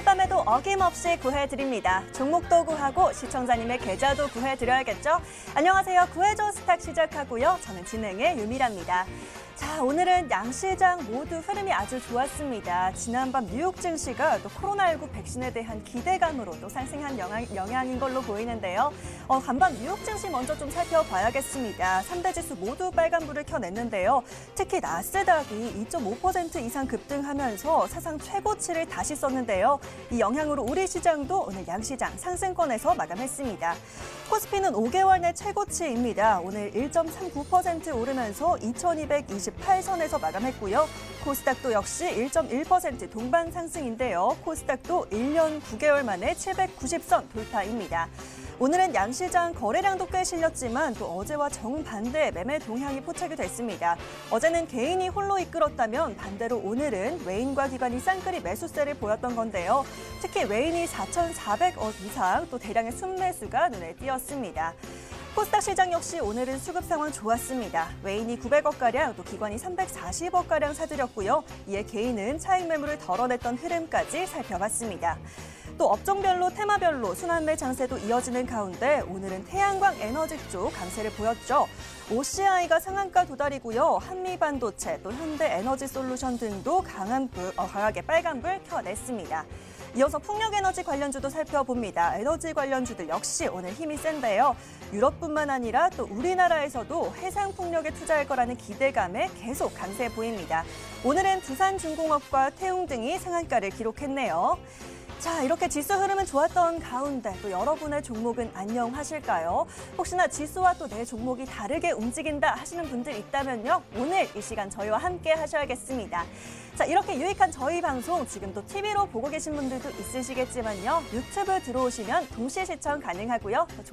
화요일 밤에도 어김없이 구해드립니다. 종목도 구하고 시청자님의 계좌도 구해드려야겠죠? 안녕하세요. 구해줘 스탁 시작하고요. 저는 진행의 유미라입니다. 자, 오늘은 양시장 모두 흐름이 아주 좋았습니다. 지난밤 뉴욕 증시가 또 코로나19 백신에 대한 기대감으로 또 상승한 영향인 걸로 보이는데요. 간밤 뉴욕 증시 먼저 좀 살펴봐야겠습니다. 3대 지수 모두 빨간불을 켜냈는데요. 특히 나스닥이 2.5% 이상 급등하면서 사상 최고치를 다시 썼는데요. 이 영향으로 우리 시장도 오늘 양시장 상승권에서 마감했습니다. 코스피는 5개월 내 최고치입니다. 오늘 1.39% 오르면서 2228선에서 마감했고요. 코스닥도 역시 1.1% 동반 상승인데요. 코스닥도 1년 9개월 만에 790선 돌파입니다. 오늘은 양시장 거래량도 꽤 실렸지만 또 어제와 정반대 매매 동향이 포착이 됐습니다. 어제는 개인이 홀로 이끌었다면 반대로 오늘은 외인과 기관이 쌍끌이 매수세를 보였던 건데요. 특히 외인이 4,400억 이상 또 대량의 순매수가 눈에 띄었습니다. 코스닥 시장 역시 오늘은 수급 상황 좋았습니다. 외인이 900억가량, 또 기관이 340억가량 사들였고요. 이에 개인은 차익 매물을 덜어냈던 흐름까지 살펴봤습니다. 또 업종별로 테마별로 순환매 장세도 이어지는 가운데 오늘은 태양광 에너지 쪽 강세를 보였죠. OCI가 상한가 도달이고요. 한미반도체, 또 현대에너지솔루션 등도 강하게 빨간불 켜냈습니다. 이어서 풍력에너지 관련주도 살펴봅니다. 에너지 관련주들 역시 오늘 힘이 센데요. 유럽뿐만 아니라 또 우리나라에서도 해상풍력에 투자할 거라는 기대감에 계속 강세 보입니다. 오늘은 두산중공업과 태웅 등이 상한가를 기록했네요. 자, 이렇게 지수 흐름은 좋았던 가운데 또 여러분의 종목은 안녕하실까요? 혹시나 지수와 또 내 종목이 다르게 움직인다 하시는 분들 있다면요. 오늘 이 시간 저희와 함께 하셔야겠습니다. 자, 이렇게 유익한 저희 방송 지금 또 TV로 보고 계신 분들도 있으시겠지만요. 유튜브 들어오시면 동시 시청 가능하고요. 또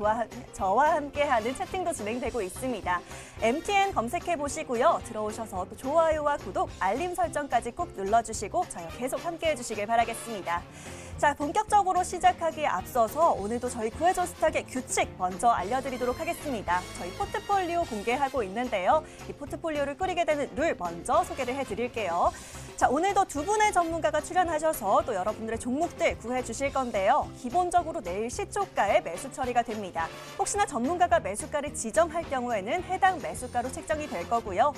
저와 함께하는 채팅도 진행되고 있습니다. MTN 검색해 보시고요. 들어오셔서 또 좋아요와 구독, 알림 설정까지 꼭 눌러주시고 저희와 계속 함께해 주시길 바라겠습니다. 자, 본격적으로 시작하기에 앞서서 오늘도 저희 구해줘 스탁의 규칙 먼저 알려드리도록 하겠습니다. 저희 포트폴리오 공개하고 있는데요. 이 포트폴리오를 꾸리게 되는 룰 먼저 소개를 해드릴게요. 자, 오늘도 두 분의 전문가가 출연하셔서 또 여러분들의 종목들 구해주실 건데요. 기본적으로 내일 시초가에 매수 처리가 됩니다. 혹시나 전문가가 매수가를 지정할 경우에는 해당 매수가로 책정이 될 거고요.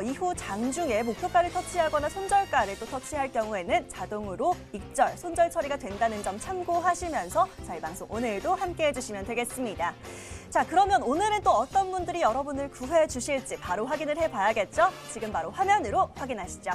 이후 장중에 목표가를 터치하거나 손절가를 또 터치할 경우에는 자동으로 익절, 손절 처리가 된다는 점 참고하시면서 저희 방송 오늘도 함께해 주시면 되겠습니다. 자, 그러면 오늘은 또 어떤 분들이 여러분을 구해 주실지 바로 확인을 해봐야겠죠? 지금 바로 화면으로 확인하시죠.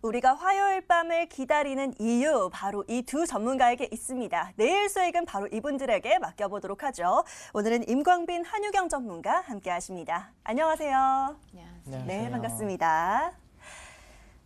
우리가 화요일 밤을 기다리는 이유, 바로 이 두 전문가에게 있습니다. 내일 수익은 바로 이분들에게 맡겨보도록 하죠. 오늘은 임광빈 한유경 전문가 함께하십니다. 안녕하세요. 안녕하세요. 네, 반갑습니다.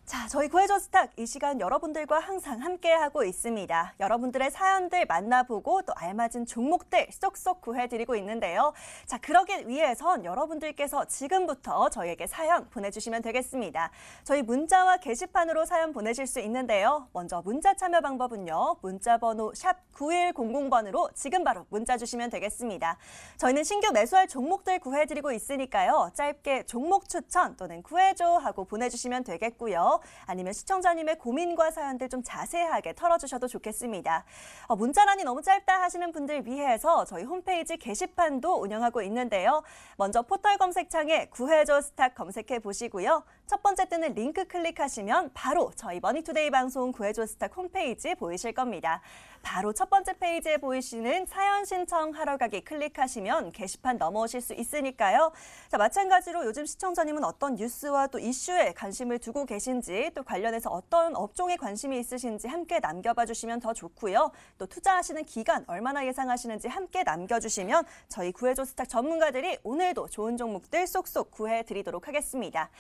자, 저희 구해줘 스탁 이 시간 여러분들과 항상 함께하고 있습니다. 여러분들의 사연들 만나보고 또 알맞은 종목들 쏙쏙 구해드리고 있는데요. 자, 그러기 위해선 여러분들께서 지금부터 저희에게 사연 보내주시면 되겠습니다. 저희 문자와 게시판으로 사연 보내실 수 있는데요. 먼저 문자 참여 방법은요. 문자 번호 샵 9100번으로 지금 바로 문자 주시면 되겠습니다. 저희는 신규 매수할 종목들 구해드리고 있으니까요. 짧게 종목 추천 또는 구해줘 하고 보내주시면 되겠고요. 아니면 시청자님의 고민과 사연들 좀 자세하게 털어주셔도 좋겠습니다. 문자란이 너무 짧다 하시는 분들 위해서 저희 홈페이지 게시판도 운영하고 있는데요. 먼저 포털 검색창에 구해줘 스탁 검색해 보시고요. 첫 번째 뜨는 링크 클릭하시면 바로 저희 머니투데이 방송 구해줘 스탁 홈페이지 보이실 겁니다. 바로 첫 번째 페이지에 보이시는 사연 신청하러 가기 클릭하시면 게시판 넘어오실 수 있으니까요. 자, 마찬가지로 요즘 시청자님은 어떤 뉴스와 또 이슈에 관심을 두고 계신지 또 관련해서 어떤 업종에 관심이 있으신지 함께 남겨봐 주시면 더 좋고요. 또 투자하시는 기간 얼마나 예상하시는지 함께 남겨주시면 저희 구해줘 스탁 전문가들이 오늘도 좋은 종목들 쏙쏙 구해드리도록 하겠습니다.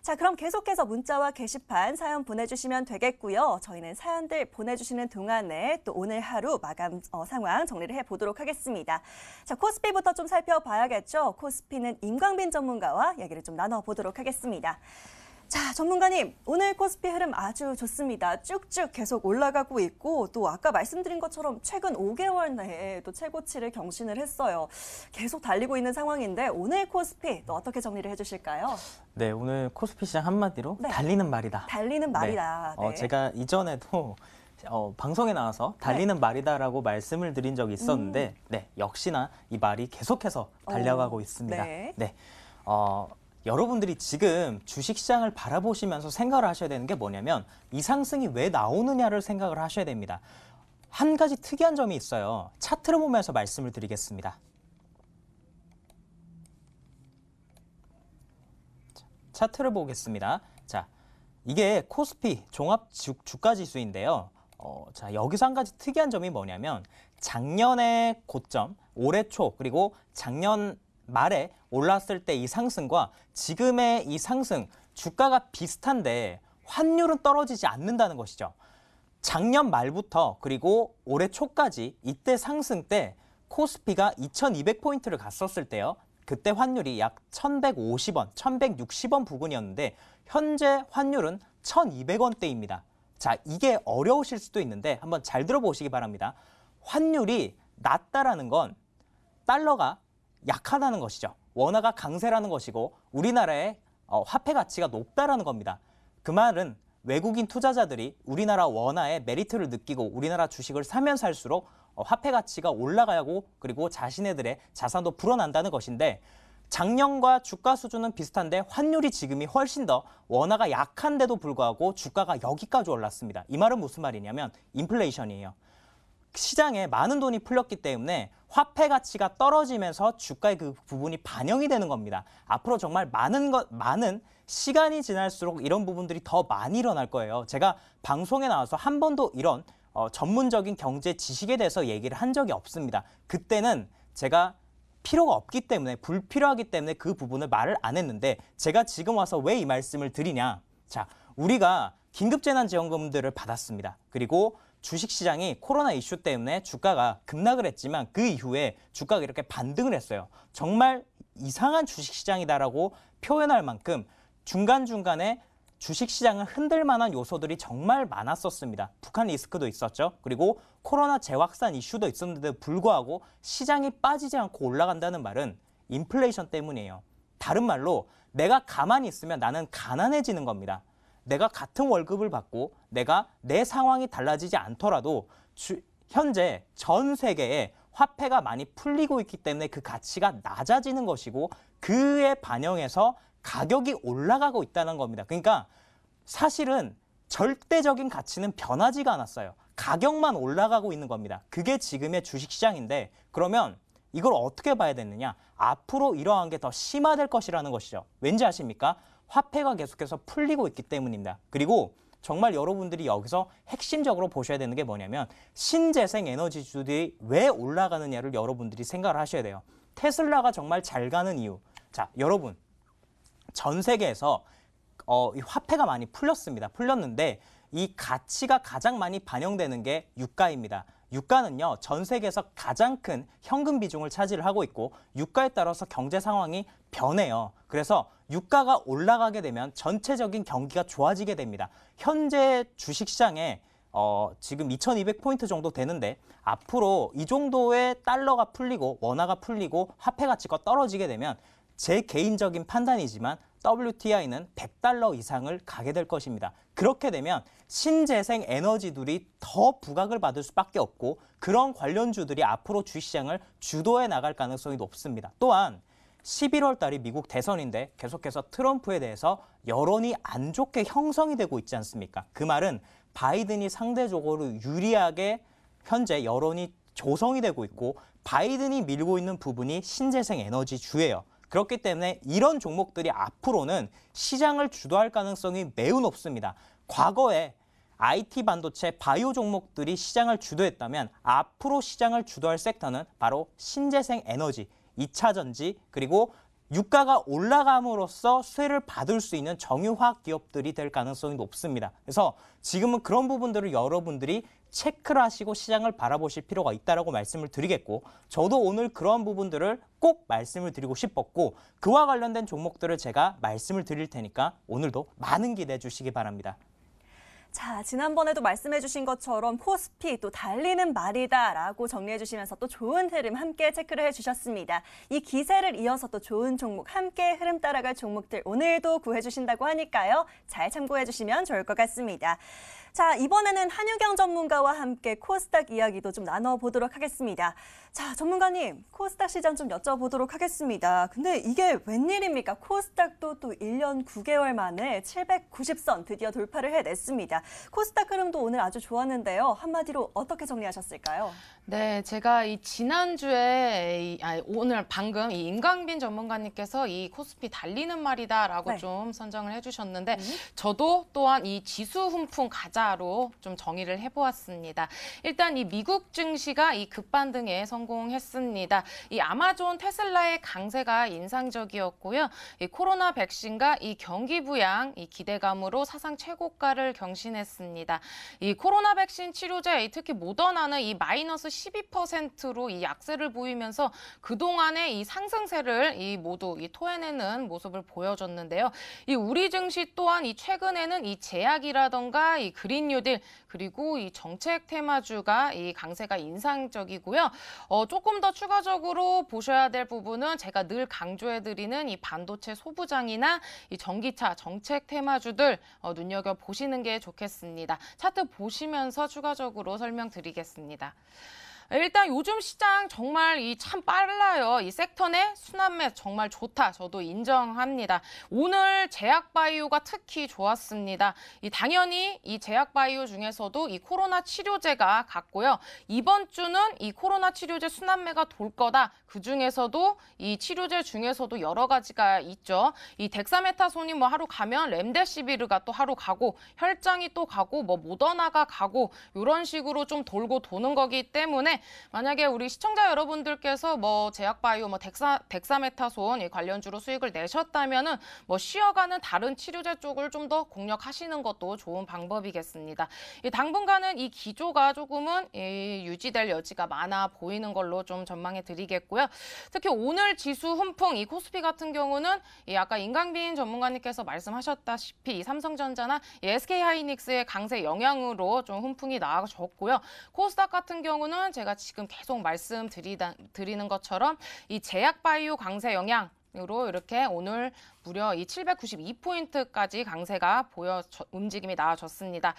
자, 그럼 계속해서 문자와 게시판 사연 보내주시면 되겠고요. 저희는 사연들 보내주시는 동안에 또 오늘 하루 마감 상황 정리를 해보도록 하겠습니다. 자, 코스피부터 좀 살펴봐야겠죠. 코스피는 임광빈 전문가와 얘기를 좀 나눠보도록 하겠습니다. 자, 전문가님, 오늘 코스피 흐름 아주 좋습니다. 쭉쭉 계속 올라가고 있고 또 아까 말씀드린 것처럼 최근 5개월 내에 또 최고치를 경신을 했어요. 계속 달리고 있는 상황인데 오늘 코스피 또 어떻게 정리를 해주실까요? 네, 오늘 코스피 시장 한마디로 네. 달리는 말이다. 달리는 말이다. 네. 네. 제가 이전에도 방송에 나와서 달리는 말이다라고 말씀을 드린 적이 있었는데 네, 역시나 이 말이 계속해서 달려가고 있습니다. 네. 네. 여러분들이 지금 주식시장을 바라보시면서 생각을 하셔야 되는 게 뭐냐면 이 상승이 왜 나오느냐를 생각을 하셔야 됩니다. 한 가지 특이한 점이 있어요. 차트를 보면서 말씀을 드리겠습니다. 차트를 보겠습니다. 자, 이게 코스피 종합 주가지수인데요. 자, 여기서 한 가지 특이한 점이 뭐냐면 작년의 고점, 올해 초 그리고 작년 말에 올랐을 때 이 상승과 지금의 이 상승 주가가 비슷한데 환율은 떨어지지 않는다는 것이죠. 작년 말부터 그리고 올해 초까지 이때 상승 때 코스피가 2200포인트를 갔었을 때요. 그때 환율이 약 1150원, 1160원 부근이었는데 현재 환율은 1200원대입니다. 자, 이게 어려우실 수도 있는데 한번 잘 들어보시기 바랍니다. 환율이 낮다라는 건 달러가 약하다는 것이죠. 원화가 강세라는 것이고 우리나라의 화폐 가치가 높다라는 겁니다. 그 말은 외국인 투자자들이 우리나라 원화의 메리트를 느끼고 우리나라 주식을 사면 살수록 화폐 가치가 올라가고 그리고 자신네들의 자산도 불어난다는 것인데 작년과 주가 수준은 비슷한데 환율이 지금이 훨씬 더 원화가 약한데도 불구하고 주가가 여기까지 올랐습니다. 이 말은 무슨 말이냐면 인플레이션이에요. 시장에 많은 돈이 풀렸기 때문에 화폐 가치가 떨어지면서 주가의 그 부분이 반영이 되는 겁니다. 앞으로 정말 많은 시간이 지날수록 이런 부분들이 더 많이 일어날 거예요. 제가 방송에 나와서 한 번도 이런 전문적인 경제 지식에 대해서 얘기를 한 적이 없습니다. 그때는 제가 필요가 없기 때문에 불필요하기 때문에 그 부분을 말을 안 했는데 제가 지금 와서 왜 이 말씀을 드리냐. 자, 우리가 긴급재난지원금들을 받았습니다. 그리고 주식시장이 코로나 이슈 때문에 주가가 급락을 했지만 그 이후에 주가가 이렇게 반등을 했어요. 정말 이상한 주식시장이다라고 표현할 만큼 중간중간에 주식시장을 흔들 만한 요소들이 정말 많았었습니다. 북한 리스크도 있었죠. 그리고 코로나 재확산 이슈도 있었는데도 불구하고 시장이 빠지지 않고 올라간다는 말은 인플레이션 때문이에요. 다른 말로 내가 가만히 있으면 나는 가난해지는 겁니다. 내가 같은 월급을 받고 내가 내 상황이 달라지지 않더라도 현재 전 세계에 화폐가 많이 풀리고 있기 때문에 그 가치가 낮아지는 것이고 그에 반영해서 가격이 올라가고 있다는 겁니다. 그러니까 사실은 절대적인 가치는 변하지가 않았어요. 가격만 올라가고 있는 겁니다. 그게 지금의 주식시장인데 그러면 이걸 어떻게 봐야 되느냐? 앞으로 이러한 게 더 심화될 것이라는 것이죠. 왠지 아십니까? 화폐가 계속해서 풀리고 있기 때문입니다. 그리고 정말 여러분들이 여기서 핵심적으로 보셔야 되는 게 뭐냐면 신재생 에너지주들이 왜 올라가느냐를 여러분들이 생각을 하셔야 돼요. 테슬라가 정말 잘 가는 이유. 자, 여러분 전 세계에서 이 화폐가 많이 풀렸는데 이 가치가 가장 많이 반영되는 게 유가입니다. 유가는요, 전 세계에서 가장 큰 현금 비중을 차지를 하고 있고 유가에 따라서 경제 상황이 변해요. 그래서 유가가 올라가게 되면 전체적인 경기가 좋아지게 됩니다. 현재 주식시장에 지금 2200포인트 정도 되는데 앞으로 이 정도의 달러가 풀리고 원화가 풀리고 화폐 가치가 떨어지게 되면 제 개인적인 판단이지만 WTI는 100달러 이상을 가게 될 것입니다. 그렇게 되면 신재생 에너지들이 더 부각을 받을 수밖에 없고 그런 관련주들이 앞으로 주식시장을 주도해 나갈 가능성이 높습니다. 또한 11월 달이 미국 대선인데 계속해서 트럼프에 대해서 여론이 안 좋게 형성이 되고 있지 않습니까? 그 말은 바이든이 상대적으로 유리하게 현재 여론이 조성이 되고 있고 바이든이 밀고 있는 부분이 신재생 에너지주예요. 그렇기 때문에 이런 종목들이 앞으로는 시장을 주도할 가능성이 매우 높습니다. 과거에 IT 반도체, 바이오 종목들이 시장을 주도했다면 앞으로 시장을 주도할 섹터는 바로 신재생 에너지, 2차 전지, 그리고 유가가 올라감으로써 수혜를 받을 수 있는 정유화학 기업들이 될 가능성이 높습니다. 그래서 지금은 그런 부분들을 여러분들이 체크를 하시고 시장을 바라보실 필요가 있다고 말씀을 드리겠고, 저도 오늘 그런 부분들을 꼭 말씀을 드리고 싶었고, 그와 관련된 종목들을 제가 말씀을 드릴 테니까 오늘도 많은 기대해 주시기 바랍니다. 자, 지난번에도 말씀해 주신 것처럼 코스피 또 달리는 말이다라고 정리해 주시면서 또 좋은 흐름 함께 체크를 해 주셨습니다. 이 기세를 이어서 또 좋은 종목 함께 흐름 따라갈 종목들 오늘도 구해 주신다고 하니까요. 잘 참고해 주시면 좋을 것 같습니다. 자, 이번에는 한유경 전문가와 함께 코스닥 이야기도 좀 나눠보도록 하겠습니다. 자, 전문가님, 코스닥 시장 좀 여쭤보도록 하겠습니다. 근데 이게 웬일입니까? 코스닥도 또 1년 9개월 만에 790선 드디어 돌파를 해냈습니다. 코스닥 흐름도 오늘 아주 좋았는데요. 한마디로 어떻게 정리하셨을까요? 네, 제가 이 지난주에 오늘 방금 이 임강빈 전문가님께서 이 코스피 달리는 말이다라고 네. 좀 선정을 해주셨는데 저도 또한 이 지수 훈풍 가자로 좀 정의를 해보았습니다. 일단 이 미국 증시가 이 급반등에 성공했습니다. 이 아마존, 테슬라의 강세가 인상적이었고요. 이 코로나 백신과 이 경기 부양 이 기대감으로 사상 최고가를 경신했습니다. 이 코로나 백신 치료제, 특히 모더나는 이 마이너스 12%로 이 약세를 보이면서 그동안의 이 상승세를 모두 토해내는 모습을 보여줬는데요. 이 우리 증시 또한 이 최근에는 이 제약이라던가 이 그린 뉴딜 그리고 이 정책 테마주가 이 강세가 인상적이고요. 조금 더 추가적으로 보셔야 될 부분은 제가 늘 강조해드리는 이 반도체 소부장이나 이 전기차 정책 테마주들 눈여겨 보시는 게 좋겠습니다. 차트 보시면서 추가적으로 설명드리겠습니다. 일단 요즘 시장 정말 참 빨라요. 이 섹터 내 순환매 정말 좋다. 저도 인정합니다. 오늘 제약바이오가 특히 좋았습니다. 당연히 이 제약바이오 중에서도 이 코로나 치료제가 같고요. 이번 주는 이 코로나 치료제 순환매가 돌 거다. 그 중에서도 이 치료제 중에서도 여러 가지가 있죠. 이 덱사메타손이 하루 가면 렘데시비르가 또 하루 가고 혈장이 또 가고 모더나가 가고 이런 식으로 좀 돌고 도는 거기 때문에 만약에 우리 시청자 여러분들께서 제약바이오, 덱사메타손 관련주로 수익을 내셨다면은 쉬어가는 다른 치료제 쪽을 좀 더 공략하시는 것도 좋은 방법이겠습니다. 당분간은 이 기조가 조금은 유지될 여지가 많아 보이는 걸로 좀 전망해 드리겠고요. 특히 오늘 지수 훈풍 이 코스피 같은 경우는 아까 임강빈 전문가님께서 말씀하셨다시피 이 삼성전자나 SK하이닉스의 강세 영향으로 좀 훈풍이 나아졌고요. 코스닥 같은 경우는 제가 지금 계속 말씀드리는 것처럼 이 제약바이오 강세 영향으로 이렇게 오늘 무려 이 792포인트까지 강세가 움직임이 나와졌습니다.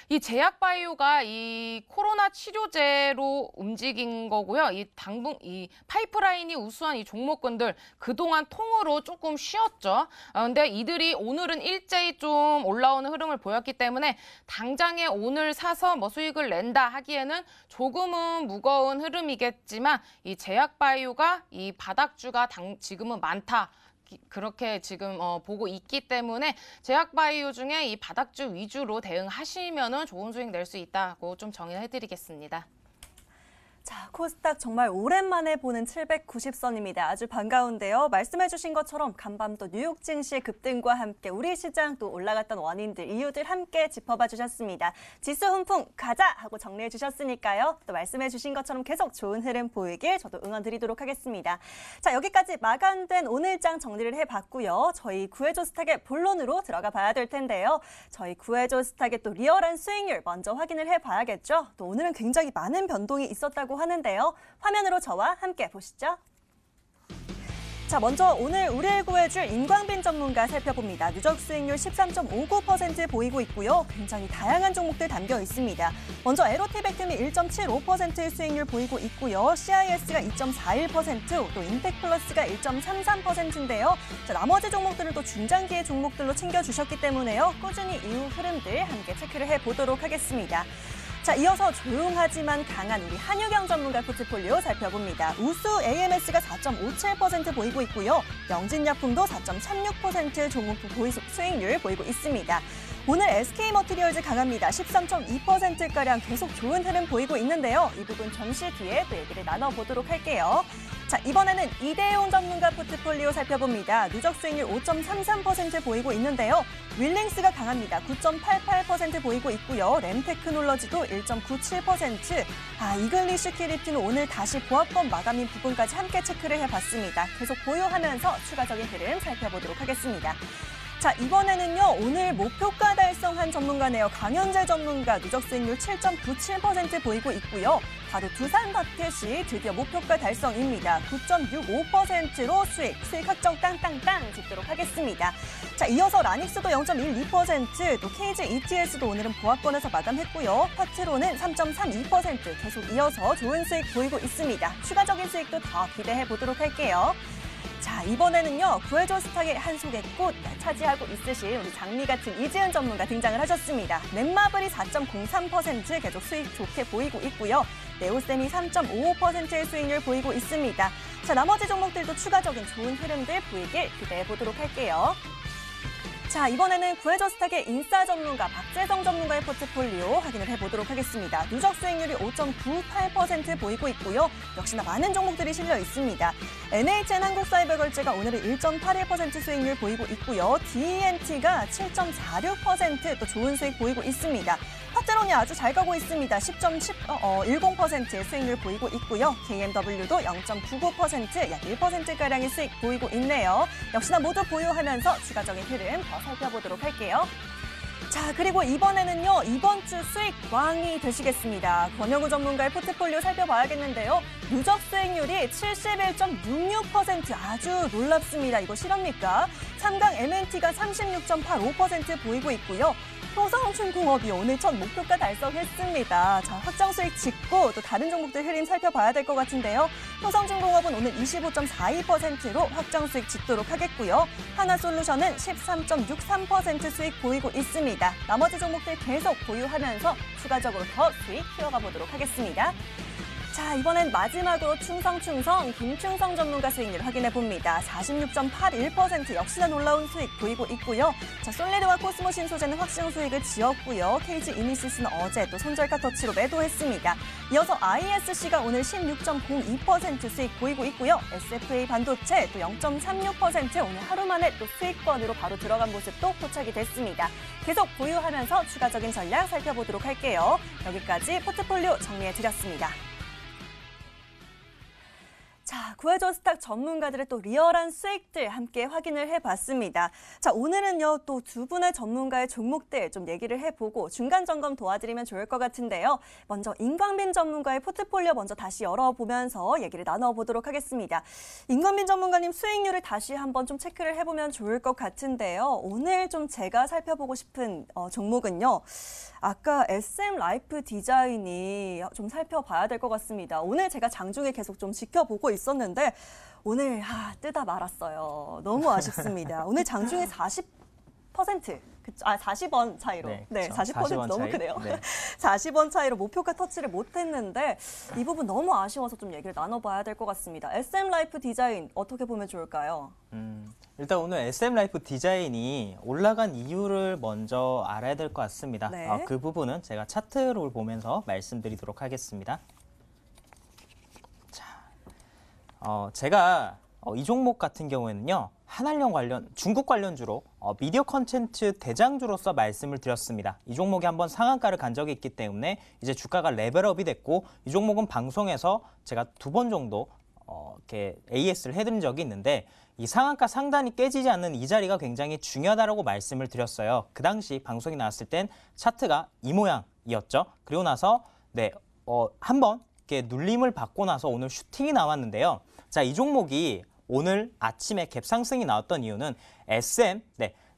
이 제약바이오가 이 코로나 치료제로 움직인 거고요. 이 파이프라인이 우수한 이 종목군들 그동안 통으로 조금 쉬었죠. 근데 이들이 오늘은 일제히 좀 올라오는 흐름을 보였기 때문에 당장에 오늘 사서 수익을 낸다 하기에는 조금은 무거운 흐름이겠지만 이 제약바이오가 이 바닥주가 지금은 많다. 그렇게 지금 보고 있기 때문에 제약바이오 중에 이 바닥주 위주로 대응하시면은 좋은 수익 낼 수 있다고 좀 정의해드리겠습니다. 자, 코스닥 정말 오랜만에 보는 790선입니다. 아주 반가운데요. 말씀해 주신 것처럼 간밤 또 뉴욕 증시 급등과 함께 우리 시장 또 올라갔던 원인들, 이유들 함께 짚어봐 주셨습니다. 지수 훈풍 가자 하고 정리해 주셨으니까요. 또 말씀해 주신 것처럼 계속 좋은 흐름 보이길 저도 응원 드리도록 하겠습니다. 자, 여기까지 마감된 오늘장 정리를 해봤고요. 저희 구해줘 스탁의 본론으로 들어가 봐야 될 텐데요. 저희 구해줘 스탁의 또 리얼한 수익률 먼저 확인을 해봐야겠죠. 또 오늘은 굉장히 많은 변동이 있었다고 하는데요. 화면으로 저와 함께 보시죠. 자, 먼저 오늘 우리를 구해줄 임광빈 전문가 살펴봅니다. 누적 수익률 13.59% 보이고 있고요. 굉장히 다양한 종목들 담겨 있습니다. 먼저 에로티백트미 1.75%의 수익률 보이고 있고요. CIS가 2.41%, 또 임팩플러스가 1.33%인데요. 자, 나머지 종목들은 또 중장기의 종목들로 챙겨주셨기 때문에요. 꾸준히 이후 흐름들 함께 체크를 해보도록 하겠습니다. 자, 이어서 조용하지만 강한 우리 한유경 전문가 포트폴리오 살펴봅니다. 우수 AMS가 4.57% 보이고 있고요. 영진약품도 4.36% 종목 수익률 보이고 있습니다. 오늘 SK머티리얼즈 강합니다. 13.2%가량 계속 좋은 흐름 보이고 있는데요. 이 부분 점심 뒤에 또 얘기를 나눠보도록 할게요. 자, 이번에는 이대용 전문가 포트폴리오 살펴봅니다. 누적 수익률 5.33% 보이고 있는데요. 윌링스가 강합니다. 9.88% 보이고 있고요. 램테크놀러지도 1.97%. 이글리쉬 키리티는 오늘 다시 보합권 마감인 부분까지 함께 체크를 해봤습니다. 계속 보유하면서 추가적인 흐름 살펴보도록 하겠습니다. 자, 이번에는요, 오늘 목표가 달성한 전문가네요. 강현재 전문가 누적 수익률 7.97% 보이고 있고요. 바로 두산마켓이 드디어 목표가 달성입니다. 9.65%로 수익 확정 땅땅땅 짓도록 하겠습니다. 자, 이어서 라닉스도 0.12%, 또 KG ETS도 오늘은 보합권에서 마감했고요. 파트로는 3.32% 계속 이어서 좋은 수익 보이고 있습니다. 추가적인 수익도 더 기대해 보도록 할게요. 자, 이번에는요, 구해줘 스탁의 한 속의 꽃 차지하고 있으신 우리 장미 같은 이지은 전문가 등장을 하셨습니다. 넷마블이 4.03% 계속 수익 좋게 보이고 있고요. 네오셈이 3.55%의 수익률 보이고 있습니다. 자, 나머지 종목들도 추가적인 좋은 흐름들 보이길 기대해 보도록 할게요. 자, 이번에는 구해줘 스탁의 인싸 전문가 박재성 전문가의 포트폴리오 확인을 해보도록 하겠습니다. 누적 수익률이 5.98% 보이고 있고요. 역시나 많은 종목들이 실려 있습니다. NHN 한국사이버걸제가 오늘은 1.81% 수익률 보이고 있고요. DENT가 7.46% 또 좋은 수익 보이고 있습니다. 파트론이 아주 잘 가고 있습니다. 10.10%의 수익률 보이고 있고요. KMW도 0.99%, 약 1%가량의 수익 보이고 있네요. 역시나 모두 보유하면서 추가적인 흐름 더 살펴보도록 할게요. 자, 그리고 이번에는요, 이번 주 수익 왕이 되시겠습니다. 권영우 전문가의 포트폴리오 살펴봐야겠는데요. 누적 수익률이 71.66%, 아주 놀랍습니다. 이거 실합니까? 3강 MNT가 36.85% 보이고 있고요. 효성중공업이 오늘 첫 목표가 달성했습니다. 자, 확정 수익 짓고 또 다른 종목들 흐름 살펴봐야 될 것 같은데요. 효성중공업은 오늘 25.42%로 확정 수익 짓도록 하겠고요. 하나솔루션은 13.63% 수익 보이고 있습니다. 나머지 종목들 계속 보유하면서 추가적으로 더 수익 키워가 보도록 하겠습니다. 자, 이번엔 마지막으로 충성 김충성 전문가 수익률 확인해 봅니다. 46.81% 역시나 놀라운 수익 보이고 있고요. 자, 솔리드와 코스모 신소재는 확정 수익을 지었고요. KG 이니시스는 어제 또 손절가 터치로 매도했습니다. 이어서 ISC가 오늘 16.02% 수익 보이고 있고요. SFA 반도체 또 0.36% 오늘 하루 만에 또 수익권으로 바로 들어간 모습도 포착이 됐습니다. 계속 보유하면서 추가적인 전략 살펴보도록 할게요. 여기까지 포트폴리오 정리해 드렸습니다. 자, 구해줘 스탁 전문가들의 또 리얼한 수익들 함께 확인을 해봤습니다. 자, 오늘은요, 또 두 분의 전문가의 종목들 좀 얘기를 해보고 중간 점검 도와드리면 좋을 것 같은데요. 먼저 임광빈 전문가의 포트폴리오 먼저 다시 열어보면서 얘기를 나눠보도록 하겠습니다. 임광빈 전문가님 수익률을 다시 한번 좀 체크를 해보면 좋을 것 같은데요. 오늘 좀 제가 살펴보고 싶은 종목은요. 아까 SM 라이프 디자인이 좀 살펴봐야 될 것 같습니다. 오늘 제가 장중에 계속 좀 지켜보고 있었는데 오늘 뜨다 말았어요. 너무 아쉽습니다. 오늘 장중에 40원 차이로. 네, 40% 너무 차이? 크네요. 네. 40원 차이로 목표가 터치를 못했는데 이 부분 너무 아쉬워서 좀 얘기를 나눠봐야 될 것 같습니다. SM 라이프 디자인 어떻게 보면 좋을까요? 일단 오늘 SM 라이프 디자인이 올라간 이유를 먼저 알아야 될 것 같습니다. 네. 그 부분은 제가 차트를 보면서 말씀드리도록 하겠습니다. 자, 제가 이 종목 같은 경우에는요. 한알령 관련, 중국 관련주로 미디어 컨텐츠 대장주로서 말씀을 드렸습니다. 이 종목이 한번 상한가를 간 적이 있기 때문에 이제 주가가 레벨업이 됐고 이 종목은 방송에서 제가 2번 정도 이렇게 AS를 해드린 적이 있는데 이 상한가 상단이 깨지지 않는 이 자리가 굉장히 중요하다고 말씀을 드렸어요. 그 당시 방송이 나왔을 땐 차트가 이 모양이었죠. 그리고 나서 한번 이렇게 눌림을 받고 나서 오늘 슈팅이 나왔는데요. 자, 이 종목이 오늘 아침에 갭 상승이 나왔던 이유는 SM,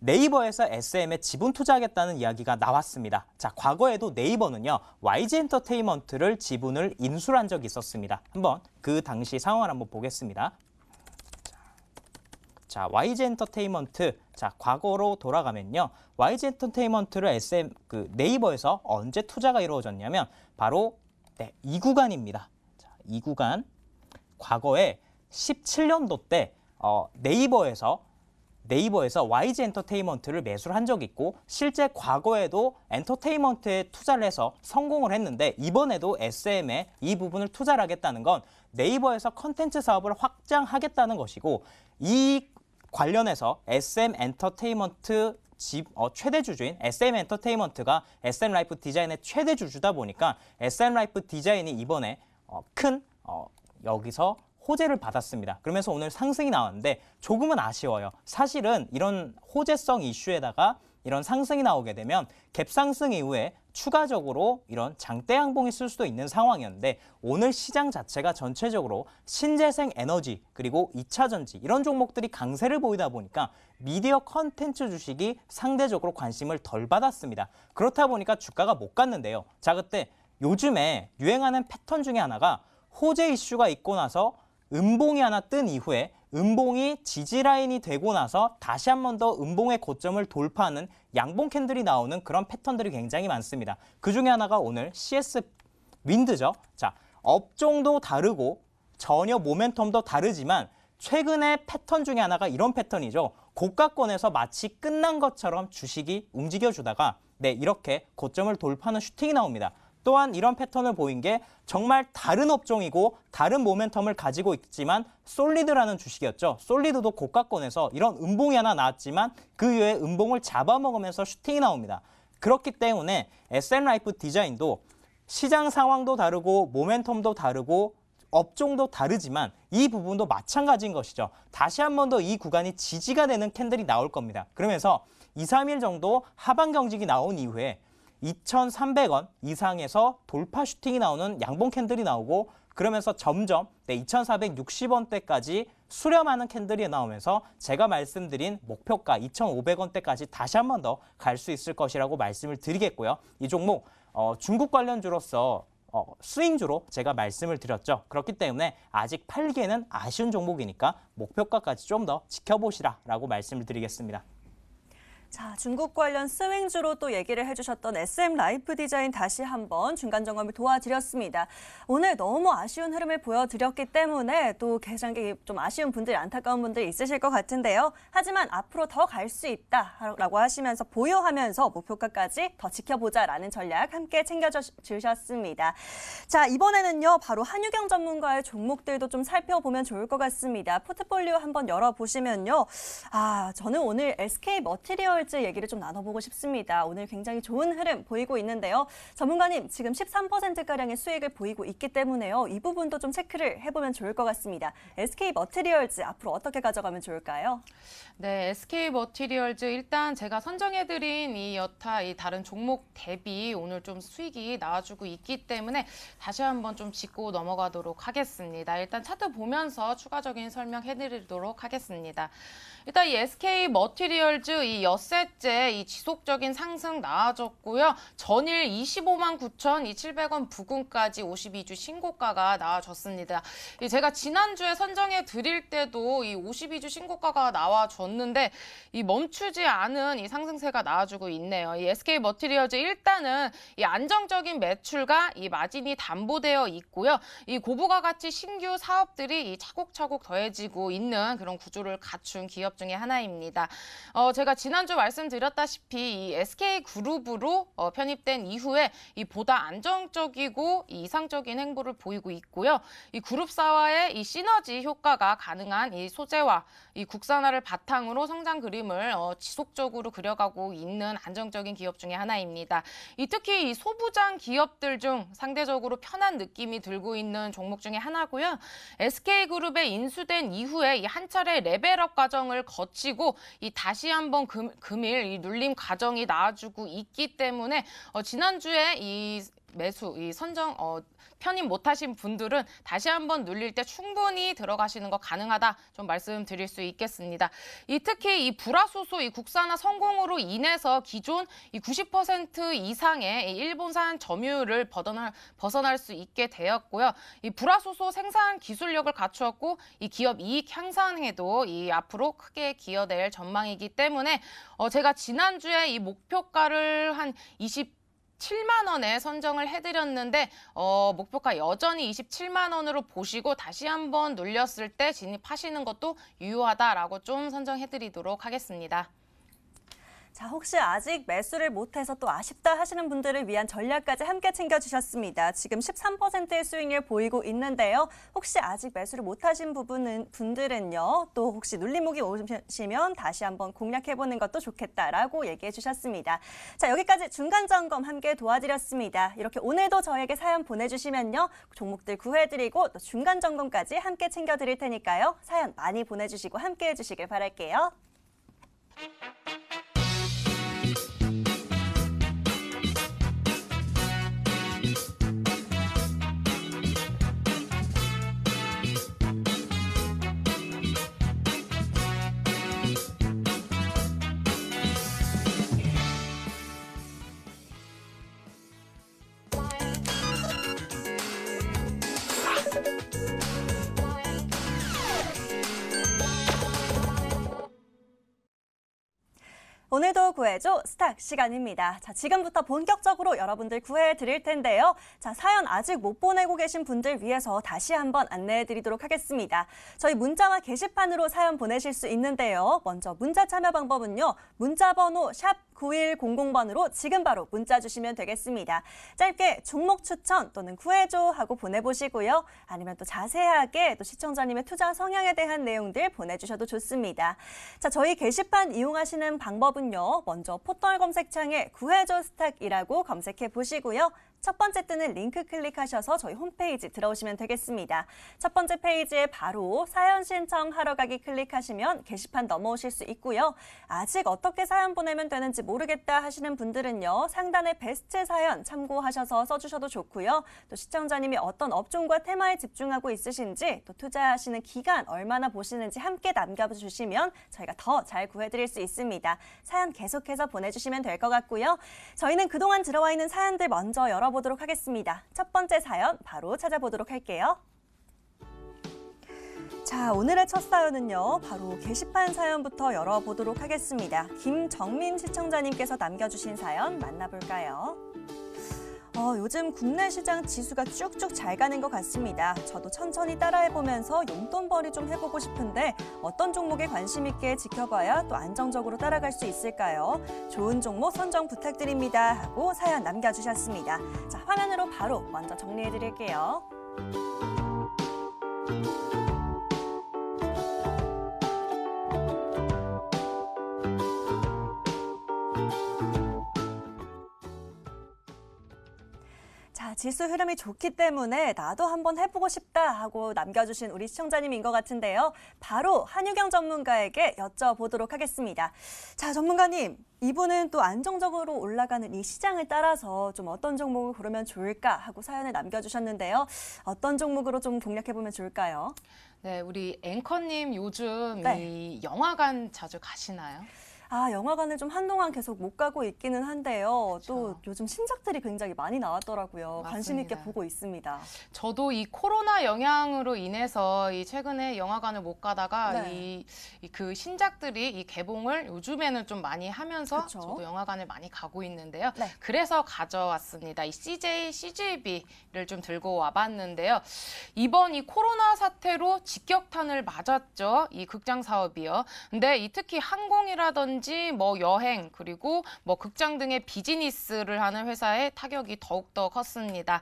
네이버에서 SM에 지분 투자하겠다는 이야기가 나왔습니다. 자, 과거에도 네이버는요, YG엔터테인먼트를 지분을 인수를 한 적이 있었습니다. 한번 그 당시 상황을 한번 보겠습니다. 자, YG엔터테인먼트, 자, 과거로 돌아가면요, YG엔터테인먼트를 네이버에서 언제 투자가 이루어졌냐면 바로 이 구간입니다. 자, 이 구간, 과거에 17년도 때 네이버에서 YG엔터테인먼트를 매수를 한 적이 있고, 실제 과거에도 엔터테인먼트에 투자를 해서 성공을 했는데, 이번에도 SM에 이 부분을 투자를 하겠다는 건 네이버에서 컨텐츠 사업을 확장하겠다는 것이고, 이 관련해서 SM 엔터테인먼트 최대 주주인 SM 엔터테인먼트가 SM 라이프 디자인의 최대 주주다 보니까 SM 라이프 디자인이 이번에 여기서 호재를 받았습니다. 그러면서 오늘 상승이 나왔는데 조금은 아쉬워요. 사실은 이런 호재성 이슈에다가 이런 상승이 나오게 되면 갭 상승 이후에 추가적으로 이런 장대 양봉이 쓸 수도 있는 상황이었는데, 오늘 시장 자체가 전체적으로 신재생 에너지 그리고 2차 전지 이런 종목들이 강세를 보이다 보니까 미디어 컨텐츠 주식이 상대적으로 관심을 덜 받았습니다. 그렇다 보니까 주가가 못 갔는데요. 자, 그때 요즘에 유행하는 패턴 중에 하나가 호재 이슈가 있고 나서 음봉이 하나 뜬 이후에 음봉이 지지라인이 되고 나서 다시 한 번 더 음봉의 고점을 돌파하는 양봉 캔들이 나오는 그런 패턴들이 굉장히 많습니다. 그 중에 하나가 오늘 CS 윈드죠. 자, 업종도 다르고 전혀 모멘텀도 다르지만 최근의 패턴 중에 하나가 이런 패턴이죠. 고가권에서 마치 끝난 것처럼 주식이 움직여주다가 이렇게 고점을 돌파하는 슈팅이 나옵니다. 또한 이런 패턴을 보인 게 정말 다른 업종이고 다른 모멘텀을 가지고 있지만 솔리드라는 주식이었죠. 솔리드도 고가권에서 이런 음봉이 하나 나왔지만 그 이후에 음봉을 잡아먹으면서 슈팅이 나옵니다. 그렇기 때문에 SM라이프 디자인도 시장 상황도 다르고 모멘텀도 다르고 업종도 다르지만 이 부분도 마찬가지인 것이죠. 다시 한 번 더 이 구간이 지지가 되는 캔들이 나올 겁니다. 그러면서 2, 3일 정도 하방 경직이 나온 이후에 2,300원 이상에서 돌파 슈팅이 나오는 양봉 캔들이 나오고, 그러면서 점점 2,460원대까지 수렴하는 캔들이 나오면서 제가 말씀드린 목표가 2,500원대까지 다시 한 번 더 갈 수 있을 것이라고 말씀을 드리겠고요. 이 종목 중국 관련주로서 스윙주로 제가 말씀을 드렸죠. 그렇기 때문에 아직 팔기에는 아쉬운 종목이니까 목표가까지 좀 더 지켜보시라라고 말씀을 드리겠습니다. 자, 중국 관련 스윙주로 또 얘기를 해주셨던 SM 라이프 디자인 다시 한번 중간 점검을 도와드렸습니다. 오늘 너무 아쉬운 흐름을 보여드렸기 때문에 또 계산기 좀 아쉬운 분들, 안타까운 분들이 있으실 것 같은데요. 하지만 앞으로 더 갈 수 있다라고 하시면서 보유하면서 목표가까지 더 지켜보자라는 전략 함께 챙겨주셨습니다. 자, 이번에는요, 바로 한유경 전문가의 종목들도 좀 살펴보면 좋을 것 같습니다. 포트폴리오 한번 열어보시면요. 저는 오늘 SK 머티리얼 얘기를 좀 나눠보고 싶습니다. 오늘 굉장히 좋은 흐름 보이고 있는데요. 전문가님, 지금 13%가량의 수익을 보이고 있기 때문에요. 이 부분도 좀 체크를 해보면 좋을 것 같습니다. SK 머티리얼즈 앞으로 어떻게 가져가면 좋을까요? 네, SK 머티리얼즈 일단 제가 선정해드린 이 여타 이 다른 종목 대비 오늘 좀 수익이 나와주고 있기 때문에 다시 한번 좀 짚고 넘어가도록 하겠습니다. 일단 차트 보면서 추가적인 설명해드리도록 하겠습니다. 일단 이 SK 머티리얼즈 이 엿새째 이 지속적인 상승 나와줬고요. 전일 25만 9,700원 부근까지 52주 신고가가 나와줬습니다. 제가 지난주에 선정해 드릴 때도 이 52주 신고가가 나와줬는데 이 멈추지 않은 이 상승세가 나와주고 있네요. 이 SK 머티리얼즈 일단은 이 안정적인 매출과 이 마진이 담보되어 있고요. 이 고부가 가치 신규 사업들이 이 차곡차곡 더해지고 있는 그런 구조를 갖춘 기업 중에 하나입니다. 제가 지난주 말씀드렸다시피 이 SK그룹으로 편입된 이후에 이 보다 안정적이고 이 이상적인 행보를 보이고 있고요. 이 그룹사와의 이 시너지 효과가 가능한 이 소재와 이 국산화를 바탕으로 성장 그림을 지속적으로 그려가고 있는 안정적인 기업 중에 하나입니다. 특히 이 소부장 기업들 중 상대적으로 편한 느낌이 들고 있는 종목 중에 하나고요. SK그룹에 인수된 이후에 이 한 차례 레벨업 과정을 거치고 이 다시 한번 금일 이 눌림 과정이 나와주고 있기 때문에 지난주에 이 매수, 이 선정 편입 못하신 분들은 다시 한번 눌릴 때 충분히 들어가시는 거 가능하다 좀 말씀드릴 수 있겠습니다. 특히 이 불화소수 이 국산화 성공으로 인해서 기존 이 90% 이상의 이 일본산 점유율을 벗어날 수 있게 되었고요. 이 불화소수 생산 기술력을 갖추었고 이 기업 이익 향상에도 이 앞으로 크게 기여될 전망이기 때문에 제가 지난주에 이 목표가를 한 27만 원에 선정을 해드렸는데 목표가 여전히 27만 원으로 보시고 다시 한번 눌렸을 때 진입하시는 것도 유효하다라고 좀 선정해드리도록 하겠습니다. 자, 혹시 아직 매수를 못해서 또 아쉽다 하시는 분들을 위한 전략까지 함께 챙겨주셨습니다. 지금 13%의 수익률 보이고 있는데요. 혹시 아직 매수를 못하신 분들은요. 또 혹시 눌림목이 오시면 다시 한번 공략해보는 것도 좋겠다라고 얘기해 주셨습니다. 자, 여기까지 중간 점검 함께 도와드렸습니다. 이렇게 오늘도 저에게 사연 보내주시면요. 종목들 구해드리고 또 중간 점검까지 함께 챙겨드릴 테니까요. 사연 많이 보내주시고 함께 해주시길 바랄게요. 오늘도 구해줘 스탁 시간입니다. 자, 지금부터 본격적으로 여러분들 구해드릴 텐데요. 자, 사연 아직 못 보내고 계신 분들 위해서 다시 한번 안내해드리도록 하겠습니다. 저희 문자와 게시판으로 사연 보내실 수 있는데요. 먼저 문자 참여 방법은요. 문자 번호 샵 9100번으로 지금 바로 문자 주시면 되겠습니다. 짧게 종목 추천 또는 구해줘 하고 보내보시고요. 아니면 또 자세하게 또 시청자님의 투자 성향에 대한 내용들 보내주셔도 좋습니다. 자, 저희 게시판 이용하시는 방법은요. 먼저 포털 검색창에 구해줘 스탁이라고 검색해 보시고요. 첫 번째 뜨는 링크 클릭하셔서 저희 홈페이지 들어오시면 되겠습니다. 첫 번째 페이지에 바로 사연 신청하러 가기 클릭하시면 게시판 넘어오실 수 있고요. 아직 어떻게 사연 보내면 되는지 모르겠다 하시는 분들은요. 상단에 베스트 사연 참고하셔서 써주셔도 좋고요. 또 시청자님이 어떤 업종과 테마에 집중하고 있으신지 또 투자하시는 기간 얼마나 보시는지 함께 남겨주시면 저희가 더 잘 구해드릴 수 있습니다. 사연 계속해서 보내주시면 될 것 같고요. 저희는 그동안 들어와 있는 사연들 먼저 열어보도록 하겠습니다. 첫 번째 사연 바로 찾아보도록 할게요. 자, 오늘의 첫 사연은요. 바로 게시판 사연부터 열어보도록 하겠습니다. 김정민 시청자님께서 남겨주신 사연 만나볼까요? 요즘 국내 시장 지수가 쭉쭉 잘 가는 것 같습니다. 저도 천천히 따라해보면서 용돈벌이 좀 해보고 싶은데 어떤 종목에 관심 있게 지켜봐야 또 안정적으로 따라갈 수 있을까요? 좋은 종목 선정 부탁드립니다 하고 사연 남겨주셨습니다. 자, 화면으로 바로 먼저 정리해드릴게요. 자, 지수 흐름이 좋기 때문에 나도 한번 해보고 싶다 하고 남겨주신 우리 시청자님인 것 같은데요. 바로 한유경 전문가에게 여쭤보도록 하겠습니다. 자, 전문가님, 이분은 또 안정적으로 올라가는 이 시장을 따라서 좀 어떤 종목을 고르면 좋을까 하고 사연을 남겨주셨는데요. 어떤 종목으로 좀 공략해보면 좋을까요? 네, 우리 앵커님 요즘 네. 이 영화관 자주 가시나요? 영화관을 좀 한동안 계속 못 가고 있기는 한데요. 또 그렇죠. 요즘 신작들이 굉장히 많이 나왔더라고요. 관심 있게 맞습니다. 보고 있습니다. 저도 이 코로나 영향으로 인해서 이 최근에 영화관을 못 가다가 네. 그 신작들이 이 개봉을 요즘에는 좀 많이 하면서 그쵸. 저도 영화관을 많이 가고 있는데요. 네. 그래서 가져왔습니다. 이 CJCGV를 좀 들고 와봤는데요. 이번 이 코로나 사태로 직격탄을 맞았죠. 이 극장 사업이요. 근데 이 특히 항공이라든지 뭐 여행 그리고 뭐 극장 등의 비즈니스를 하는 회사의 타격이 더욱더 컸습니다.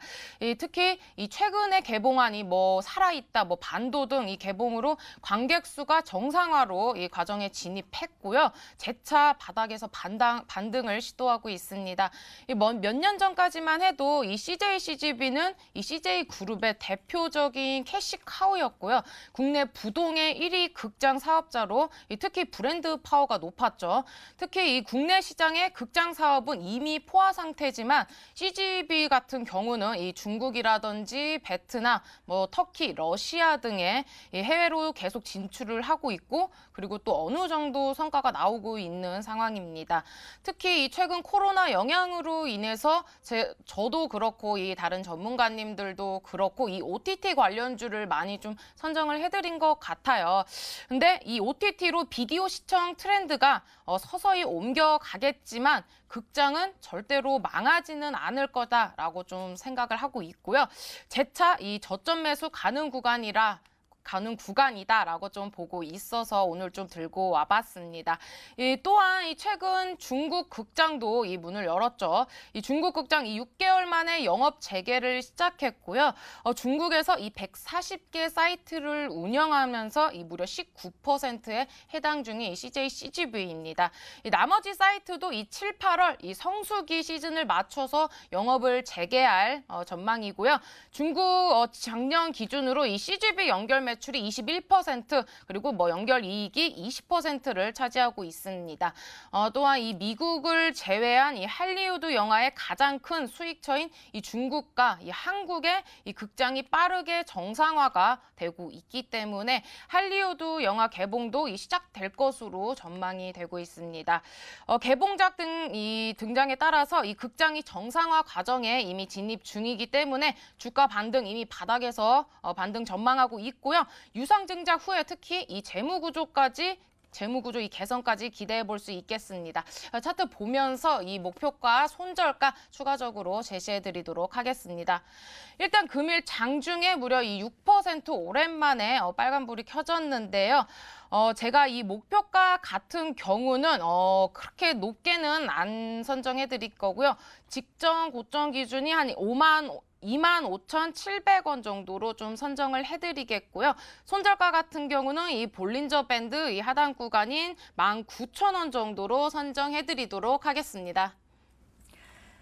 특히 이 최근에 개봉한 이 뭐 살아있다, 뭐 반도 등 이 개봉으로 관객 수가 정상화로 이 과정에 진입했고요. 재차 바닥에서 반등을 시도하고 있습니다. 몇 년 전까지만 해도 이 CJCGV는 이 CJ 그룹의 대표적인 캐시카우였고요. 국내 부동의 1위 극장 사업자로 특히 브랜드 파워가 높았죠. 있죠. 특히 이 국내 시장의 극장 사업은 이미 포화 상태지만 CGV 같은 경우는 이 중국이라든지 베트남, 터키, 러시아 등의 이 해외로 계속 진출을 하고 있고 그리고 또 어느 정도 성과가 나오고 있는 상황입니다. 특히 이 최근 코로나 영향으로 인해서 저도 그렇고 이 다른 전문가님들도 그렇고 이 OTT 관련주를 많이 좀 선정을 해드린 것 같아요. 근데 이 OTT로 비디오 시청 트렌드가 서서히 옮겨가겠지만 극장은 절대로 망하지는 않을 거다라고 좀 생각을 하고 있고요. 재차 이 저점 매수 가는 구간이다라고 좀 보고 있어서 오늘 좀 들고 와봤습니다. 또한 최근 중국 극장도 이 문을 열었죠. 이 중국 극장 6개월 만에 영업 재개를 시작했고요. 중국에서 이 140개 사이트를 운영하면서 이 무려 19%에 해당 중인 CJ CGV입니다. 나머지 사이트도 이 7, 8월 이 성수기 시즌을 맞춰서 영업을 재개할 전망이고요. 중국 작년 기준으로 이 CGV 연결 매출이 21% 그리고 연결 이익이 20%를 차지하고 있습니다. 또한 이 미국을 제외한 이 할리우드 영화의 가장 큰 수익처인 이 중국과 이 한국의 이 극장이 빠르게 정상화가 되고 있기 때문에 할리우드 영화 개봉도 시작될 것으로 전망이 되고 있습니다. 개봉작 등 이 등장에 따라서 이 극장이 정상화 과정에 이미 진입 중이기 때문에 주가 반등 이미 바닥에서 반등 전망하고 있고요. 유상증자 후에 특히 이 재무구조 이 개선까지 기대해 볼 수 있겠습니다. 차트 보면서 이 목표가 손절가 추가적으로 제시해 드리도록 하겠습니다. 일단 금일 장중에 무려 이 6% 오랜만에 빨간불이 켜졌는데요. 제가 이 목표가 같은 경우는 그렇게 높게는 안 선정해 드릴 거고요. 직전 고점 기준이 한 25,700원 정도로 좀 선정을 해드리겠고요. 손절가 같은 경우는 이 볼린저 밴드 이 하단 구간인 19,000원 정도로 선정해드리도록 하겠습니다.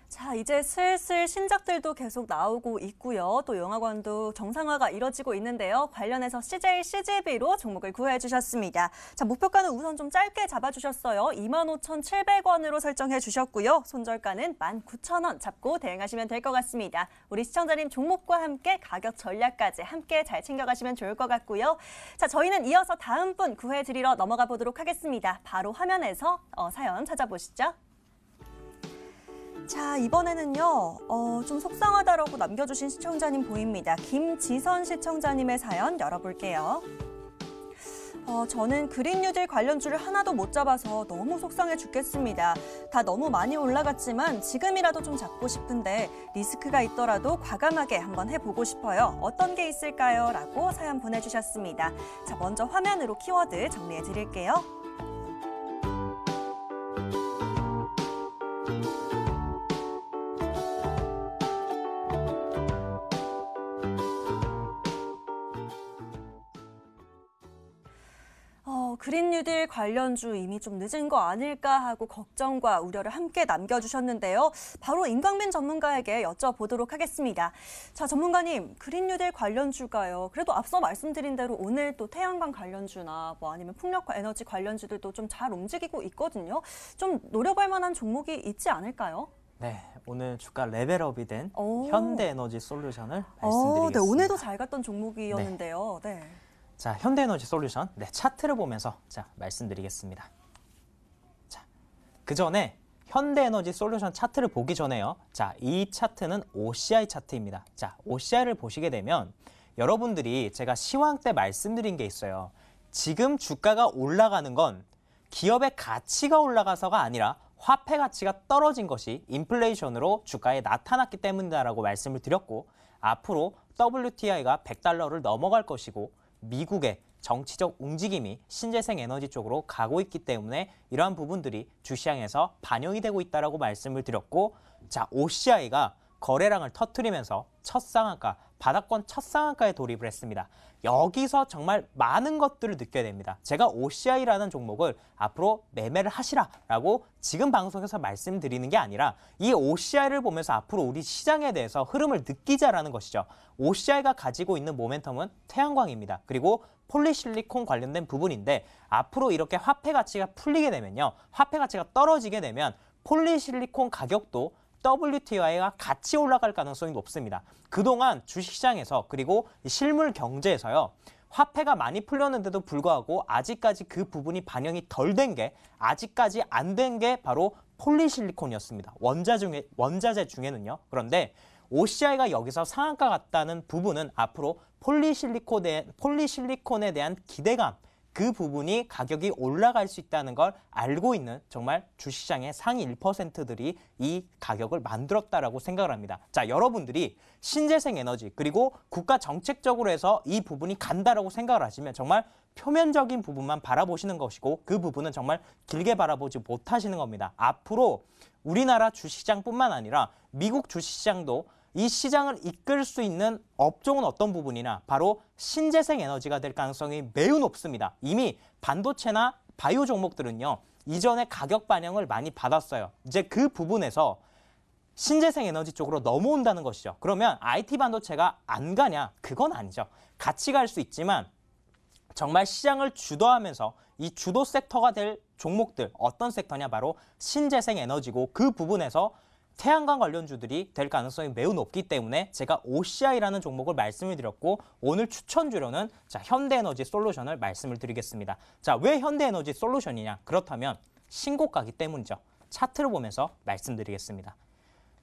자, 이제 슬슬 신작들도 계속 나오고 있고요. 또 영화관도 정상화가 이뤄지고 있는데요. 관련해서 CJ CGV로 종목을 구해 주셨습니다. 자, 목표가는 우선 좀 짧게 잡아주셨어요. 25,700원으로 설정해 주셨고요. 손절가는 19,000원 잡고 대응하시면 될 것 같습니다. 우리 시청자님 종목과 함께 가격 전략까지 함께 잘 챙겨가시면 좋을 것 같고요. 자, 저희는 이어서 다음 분 구해 드리러 넘어가 보도록 하겠습니다. 바로 화면에서 사연 찾아보시죠. 자, 이번에는요, 좀 속상하다라고 남겨주신 시청자님 보입니다. 김지선 시청자님의 사연 열어볼게요. 저는 그린 뉴딜 관련주를 하나도 못 잡아서 너무 속상해 죽겠습니다. 다 너무 많이 올라갔지만 지금이라도 좀 잡고 싶은데 리스크가 있더라도 과감하게 한번 해보고 싶어요. 어떤 게 있을까요? 라고 사연 보내주셨습니다. 자, 먼저 화면으로 키워드 정리해 드릴게요. 그린 뉴딜 관련주 이미 좀 늦은 거 아닐까 하고 걱정과 우려를 함께 남겨주셨는데요. 바로 임광민 전문가에게 여쭤보도록 하겠습니다. 자, 전문가님, 그린 뉴딜 관련주가요. 그래도 앞서 말씀드린 대로 오늘 또 태양광 관련주나 아니면 풍력과 에너지 관련주들도 좀 잘 움직이고 있거든요. 좀 노려볼 만한 종목이 있지 않을까요? 네, 오늘 주가 레벨업이 된 현대에너지 솔루션을 말씀드리겠습니다. 네, 오늘도 잘 갔던 종목이었는데요. 네. 자, 현대에너지 솔루션, 차트를 보면서 말씀드리겠습니다. 자, 그 전에 현대에너지 솔루션 차트를 보기 전에요. 자, 이 차트는 OCI 차트입니다. 자, OCI를 보시게 되면 여러분들이 제가 시황 때 말씀드린 게 있어요. 지금 주가가 올라가는 건 기업의 가치가 올라가서가 아니라 화폐 가치가 떨어진 것이 인플레이션으로 주가에 나타났기 때문이다라고 말씀을 드렸고, 앞으로 WTI가 100달러를 넘어갈 것이고 미국의 정치적 움직임이 신재생 에너지 쪽으로 가고 있기 때문에 이러한 부분들이 주시장에서 반영이 되고 있다라고 말씀을 드렸고, 자, OCI가 거래량을 터뜨리면서 첫 상한가 바닥권 첫 상한가에 돌입을 했습니다. 여기서 정말 많은 것들을 느껴야 됩니다. 제가 OCI라는 종목을 앞으로 매매를 하시라라고 지금 방송에서 말씀드리는 게 아니라 이 OCI를 보면서 앞으로 우리 시장에 대해서 흐름을 느끼자라는 것이죠. OCI가 가지고 있는 모멘텀은 태양광입니다. 그리고 폴리실리콘 관련된 부분인데 앞으로 이렇게 화폐 가치가 풀리게 되면요. 화폐 가치가 떨어지게 되면 폴리실리콘 가격도 WTI가 같이 올라갈 가능성이 높습니다. 그동안 주식시장에서 그리고 실물 경제에서요. 화폐가 많이 풀렸는데도 불구하고 아직까지 그 부분이 반영이 덜 된 게 아직까지 안 된 게 바로 폴리실리콘이었습니다. 원자재 중에는요. 그런데 OCI가 여기서 상한가 같다는 부분은 앞으로 폴리실리콘에 대한 기대감, 그 부분이 가격이 올라갈 수 있다는 걸 알고 있는 정말 주식시장의 상위 1%들이 이 가격을 만들었다라고 생각을 합니다. 자, 여러분들이 신재생 에너지 그리고 국가 정책적으로 해서 이 부분이 간다라고 생각을 하시면 정말 표면적인 부분만 바라보시는 것이고 그 부분은 정말 길게 바라보지 못하시는 겁니다. 앞으로 우리나라 주식시장뿐만 아니라 미국 주식시장도 이 시장을 이끌 수 있는 업종은 어떤 부분이나 바로 신재생 에너지가 될 가능성이 매우 높습니다. 이미 반도체나 바이오 종목들은요. 이전에 가격 반영을 많이 받았어요. 이제 그 부분에서 신재생 에너지 쪽으로 넘어온다는 것이죠. 그러면 IT 반도체가 안 가냐? 그건 아니죠. 같이 갈 수 있지만 정말 시장을 주도하면서 이 주도 섹터가 될 종목들 어떤 섹터냐? 바로 신재생 에너지고 그 부분에서 태양광 관련주들이 될 가능성이 매우 높기 때문에 제가 OCI라는 종목을 말씀을 드렸고 오늘 추천주로는 현대에너지 솔루션을 말씀을 드리겠습니다. 자, 왜 현대에너지 솔루션이냐? 그렇다면 신고가기 때문이죠. 차트를 보면서 말씀드리겠습니다.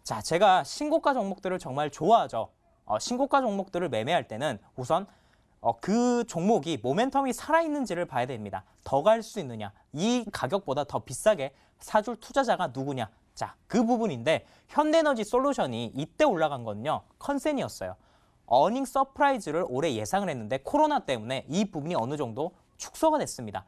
자, 제가 신고가 종목들을 정말 좋아하죠. 신고가 종목들을 매매할 때는 우선 그 종목이 모멘텀이 살아있는지를 봐야 됩니다. 더 갈 수 있느냐? 이 가격보다 더 비싸게 사줄 투자자가 누구냐? 자, 그 부분인데 현대에너지 솔루션이 이때 올라간 건요. 컨센이었어요. 어닝 서프라이즈를 올해 예상을 했는데 코로나 때문에 이 부분이 어느 정도 축소가 됐습니다.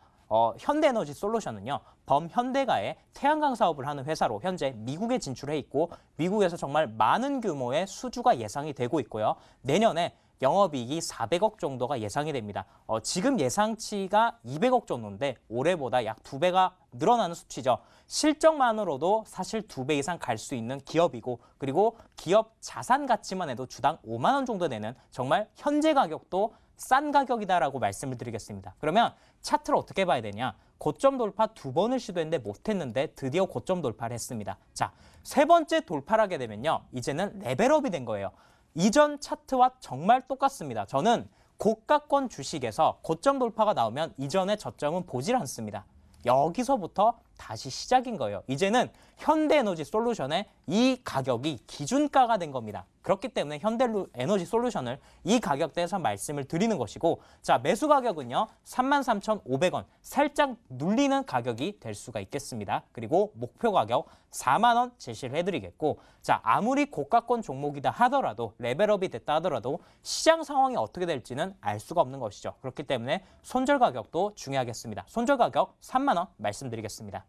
현대에너지 솔루션은요. 범현대가의 태양광 사업을 하는 회사로 현재 미국에 진출해 있고 미국에서 정말 많은 규모의 수주가 예상이 되고 있고요. 내년에 영업이익이 400억 정도가 예상이 됩니다. 지금 예상치가 200억 정도인데 올해보다 약 2배가 늘어나는 수치죠. 실적만으로도 사실 2배 이상 갈 수 있는 기업이고 그리고 기업 자산 가치만 해도 주당 5만 원 정도 되는 정말 현재 가격도 싼 가격이다라고 말씀을 드리겠습니다. 그러면 차트를 어떻게 봐야 되냐? 고점 돌파 2번을 시도했는데 못했는데 드디어 고점 돌파를 했습니다. 자, 세 번째 돌파를 하게 되면요. 이제는 레벨업이 된 거예요. 이전 차트와 정말 똑같습니다. 저는 고가권 주식에서 고점 돌파가 나오면 이전의 저점은 보질 않습니다. 여기서부터 다시 시작인 거예요. 이제는 현대에너지 솔루션의 이 가격이 기준가가 된 겁니다. 그렇기 때문에 현대에너지 솔루션을 이 가격대에서 말씀을 드리는 것이고 자, 매수 가격은요. 33,500원 살짝 눌리는 가격이 될 수가 있겠습니다. 그리고 목표 가격 4만 원 제시를 해드리겠고 자, 아무리 고가권 종목이다 하더라도 레벨업이 됐다 하더라도 시장 상황이 어떻게 될지는 알 수가 없는 것이죠. 그렇기 때문에 손절 가격도 중요하겠습니다. 손절 가격 3만 원 말씀드리겠습니다.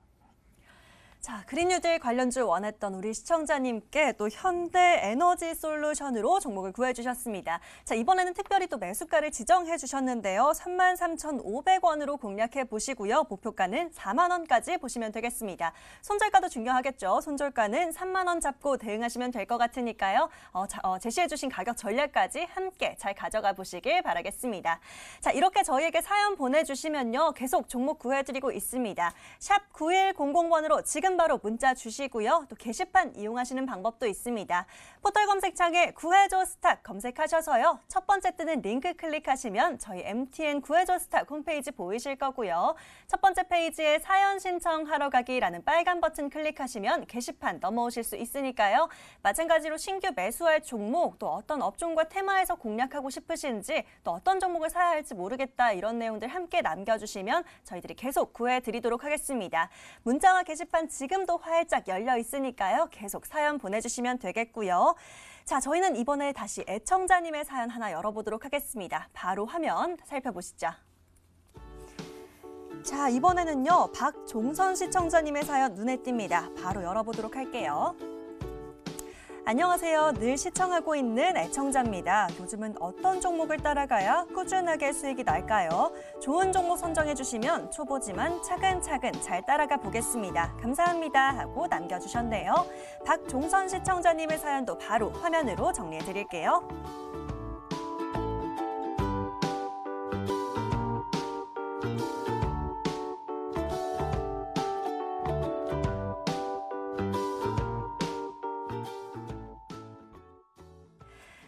자, 그린뉴딜 관련주 원했던 우리 시청자님께 또 현대에너지 솔루션으로 종목을 구해주셨습니다. 자, 이번에는 특별히 또 매수가를 지정해 주셨는데요. 33,500원으로 공략해 보시고요. 목표가는 4만 원까지 보시면 되겠습니다. 손절가도 중요하겠죠. 손절가는 3만 원 잡고 대응하시면 될 것 같으니까요. 제시해 주신 가격 전략까지 함께 잘 가져가 보시길 바라겠습니다. 자, 이렇게 저희에게 사연 보내주시면요. 계속 종목 구해드리고 있습니다. 샵 9100번으로 지금 바로 문자 주시고요. 또 게시판 이용하시는 방법도 있습니다. 포털 검색창에 구해줘 스탁 검색하셔서요. 첫 번째 뜨는 링크 클릭하시면 저희 MTN 구해줘 스탁 홈페이지 보이실 거고요. 첫 번째 페이지에 사연 신청하러 가기라는 빨간 버튼 클릭하시면 게시판 넘어오실 수 있으니까요. 마찬가지로 신규 매수할 종목 또 어떤 업종과 테마에서 공략하고 싶으신지 또 어떤 종목을 사야 할지 모르겠다 이런 내용들 함께 남겨주시면 저희들이 계속 구해드리도록 하겠습니다. 문자와 게시판 지금도 활짝 열려 있으니까요. 계속 사연 보내주시면 되겠고요. 자, 저희는 이번에 다시 애청자님의 사연 하나 열어보도록 하겠습니다. 바로 화면 살펴보시죠. 자, 이번에는요. 박종선 시청자님의 사연 눈에 띕니다. 바로 열어보도록 할게요. 안녕하세요. 늘 시청하고 있는 애청자입니다. 요즘은 어떤 종목을 따라가야 꾸준하게 수익이 날까요? 좋은 종목 선정해 주시면 초보지만 차근차근 잘 따라가 보겠습니다. 감사합니다 하고 남겨주셨네요. 박종선 시청자님의 사연도 바로 화면으로 정리해 드릴게요.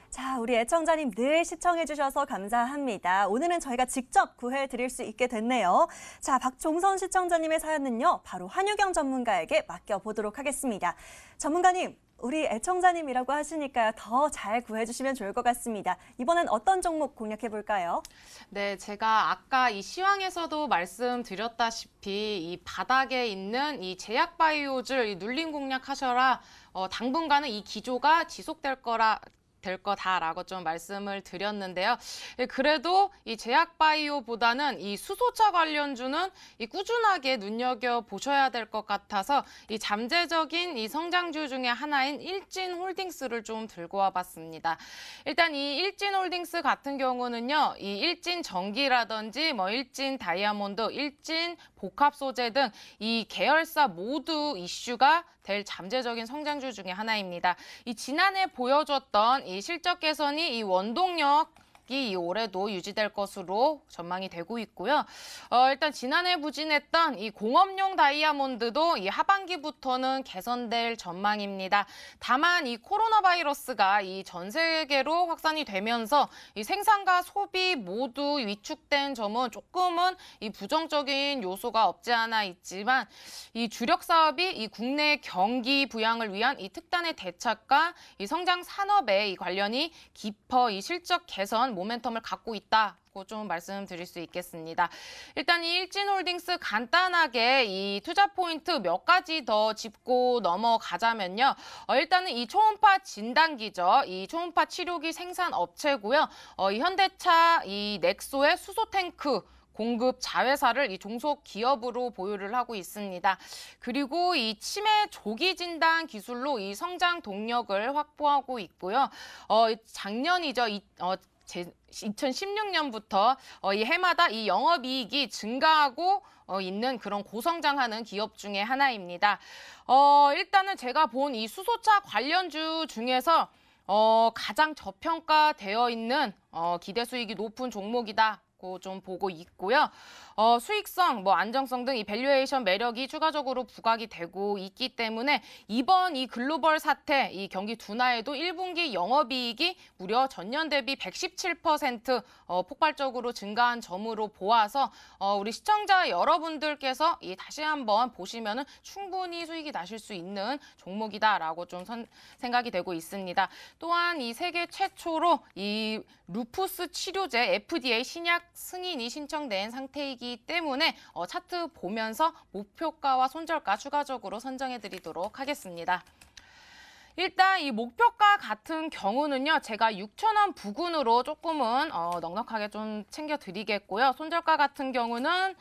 자, 우리 애청자님 늘 시청해주셔서 감사합니다. 오늘은 저희가 직접 구해드릴 수 있게 됐네요. 자, 박종선 시청자님의 사연은요, 바로 한유경 전문가에게 맡겨보도록 하겠습니다. 전문가님, 우리 애청자님이라고 하시니까요, 더 잘 구해주시면 좋을 것 같습니다. 이번엔 어떤 종목 공략해볼까요? 네, 제가 아까 이 시황에서도 말씀드렸다시피 이 바닥에 있는 이 제약바이오줄 이 눌림 공략하셔라. 당분간은 이 기조가 지속될 거다라고 좀 말씀을 드렸는데요. 그래도 이 제약바이오보다는 이 수소차 관련주는 이 꾸준하게 눈여겨보셔야 될 것 같아서 이 잠재적인 이 성장주 중에 하나인 일진홀딩스를 좀 들고 와봤습니다. 일단 이 일진홀딩스 같은 경우는요, 이 일진전기라든지 뭐 일진다이아몬드, 일진복합소재 등 이 계열사 모두 이슈가 될 잠재적인 성장주 중에 하나입니다. 이 지난해 보여줬던 이 실적 개선이 이 원동력 이 올해도 유지될 것으로 전망이 되고 있고요. 일단 지난해 부진했던 이 공업용 다이아몬드도 이 하반기부터는 개선될 전망입니다. 다만 이 코로나 바이러스가 이 전 세계로 확산이 되면서 이 생산과 소비 모두 위축된 점은 조금은 이 부정적인 요소가 없지 않아 있지만 이 주력 사업이 이 국내 경기 부양을 위한 이 특단의 대책과 이 성장 산업의 이 관련이 깊어 이 실적 개선 모멘텀을 갖고 있다고 좀 말씀드릴 수 있겠습니다. 일단 이 일진홀딩스 간단하게 이 투자 포인트 몇 가지 더 짚고 넘어가자면요. 일단은 이 초음파 진단기죠. 이 초음파 치료기 생산 업체고요. 이 현대차 이 넥소의 수소 탱크 공급 자회사를 이 종속 기업으로 보유를 하고 있습니다. 그리고 이 치매 조기 진단 기술로 이 성장 동력을 확보하고 있고요. 작년이죠. 2016년부터 이 해마다 이 영업이익이 증가하고 있는 그런 고성장하는 기업 중에 하나입니다. 일단은 제가 본 이 수소차 관련주 중에서 가장 저평가되어 있는 기대 수익이 높은 종목이다. 좀 보고 있고요. 수익성, 안정성 등 이 밸류에이션 매력이 추가적으로 부각이 되고 있기 때문에 이번 이 글로벌 사태, 이 경기 둔화에도 1분기 영업이익이 무려 전년 대비 117% 폭발적으로 증가한 점으로 보아서 우리 시청자 여러분들께서 다시 한번 보시면은 충분히 수익이 나실 수 있는 종목이다라고 좀 생각이 되고 있습니다. 또한 이 세계 최초로 이 루푸스 치료제 FDA 신약 승인이 신청된 상태이기 때문에 차트 보면서 목표가와 손절가 추가적으로 선정해드리도록 하겠습니다. 일단 이 목표가 같은 경우는요, 제가 6,000원 부근으로 조금은 넉넉하게 좀 챙겨드리겠고요. 손절가 같은 경우는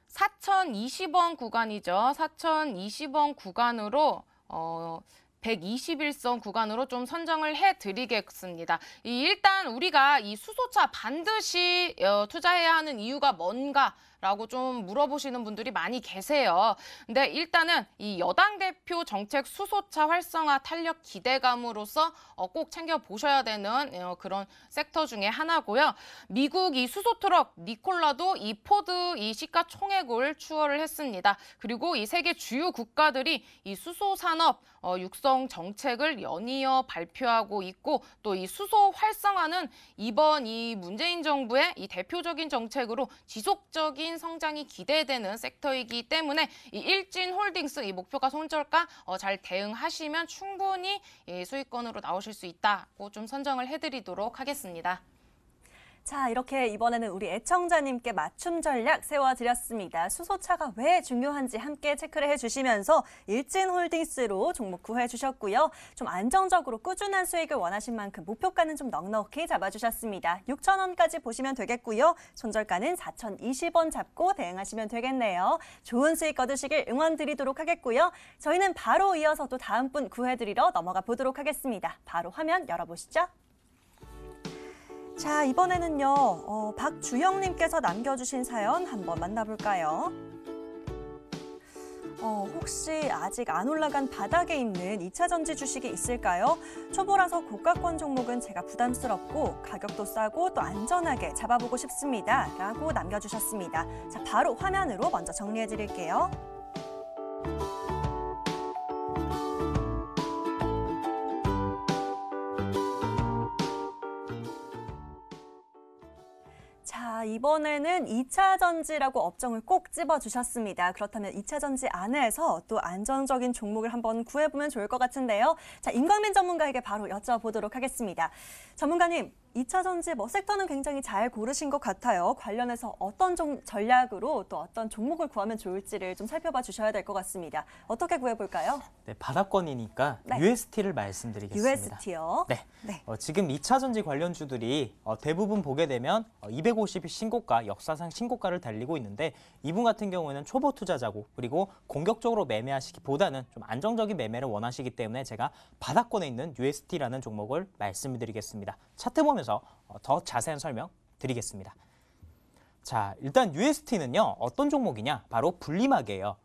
4,020원 구간이죠. 4,020원 구간으로 121선 구간으로 좀 선정을 해드리겠습니다. 일단 우리가 이 수소차 반드시 투자해야 하는 이유가 뭔가? 라고 좀 물어보시는 분들이 많이 계세요. 근데 일단은 이 여당 대표 정책 수소차 활성화 탄력 기대감으로서 꼭 챙겨보셔야 되는 그런 섹터 중에 하나고요. 미국 이 수소트럭 니콜라도 이 포드 이 시가총액을 추월을 했습니다. 그리고 이 세계 주요 국가들이 이 수소 산업 육성 정책을 연이어 발표하고 있고 또 이 수소 활성화는 이번 이 문재인 정부의 이 대표적인 정책으로 지속적인 성장이 기대되는 섹터이기 때문에 이 일진홀딩스 이 목표가 손절가 잘 대응하시면 충분히 수익권으로 나오실 수 있다고 좀 선정을 해드리도록 하겠습니다. 자, 이렇게 이번에는 우리 애청자님께 맞춤 전략 세워드렸습니다. 수소차가 왜 중요한지 함께 체크를 해주시면서 일진홀딩스로 종목 구해주셨고요. 좀 안정적으로 꾸준한 수익을 원하신 만큼 목표가는 좀 넉넉히 잡아주셨습니다. 6,000원까지 보시면 되겠고요. 손절가는 4,020원 잡고 대응하시면 되겠네요. 좋은 수익 거두시길 응원드리도록 하겠고요. 저희는 바로 이어서 또 다음 분 구해드리러 넘어가 보도록 하겠습니다. 바로 화면 열어보시죠. 자, 이번에는요, 박주영님께서 남겨주신 사연 한번 만나볼까요? 혹시 아직 안 올라간 바닥에 있는 2차전지 주식이 있을까요? 초보라서 고가권 종목은 제가 부담스럽고 가격도 싸고 또 안전하게 잡아보고 싶습니다. 라고 남겨주셨습니다. 자, 바로 화면으로 먼저 정리해드릴게요. 자, 이번에는 2차 전지라고 업종을 꼭 집어주셨습니다. 그렇다면 2차 전지 안에서 또 안정적인 종목을 한번 구해보면 좋을 것 같은데요. 자, 임광민 전문가에게 바로 여쭤보도록 하겠습니다. 전문가님, 2차 전지 섹터는 굉장히 잘 고르신 것 같아요. 관련해서 어떤 전략으로 또 어떤 종목을 구하면 좋을지를 좀 살펴봐 주셔야 될 것 같습니다. 어떻게 구해볼까요? 네, 바닥권이니까 네. UST를 말씀드리겠습니다. UST요? 네. 네. 지금 2차 전지 관련주들이 대부분 보게 되면 250일 신고가, 역사상 신고가를 달리고 있는데 이분 같은 경우에는 초보 투자자고 그리고 공격적으로 매매하시기보다는 좀 안정적인 매매를 원하시기 때문에 제가 바닥권에 있는 UST라는 종목을 말씀드리겠습니다. 차트 보면서 더 자세한 설명 드리겠습니다. 자, 일단 UST는요, 어떤 종목이냐? 바로 분리막이에요.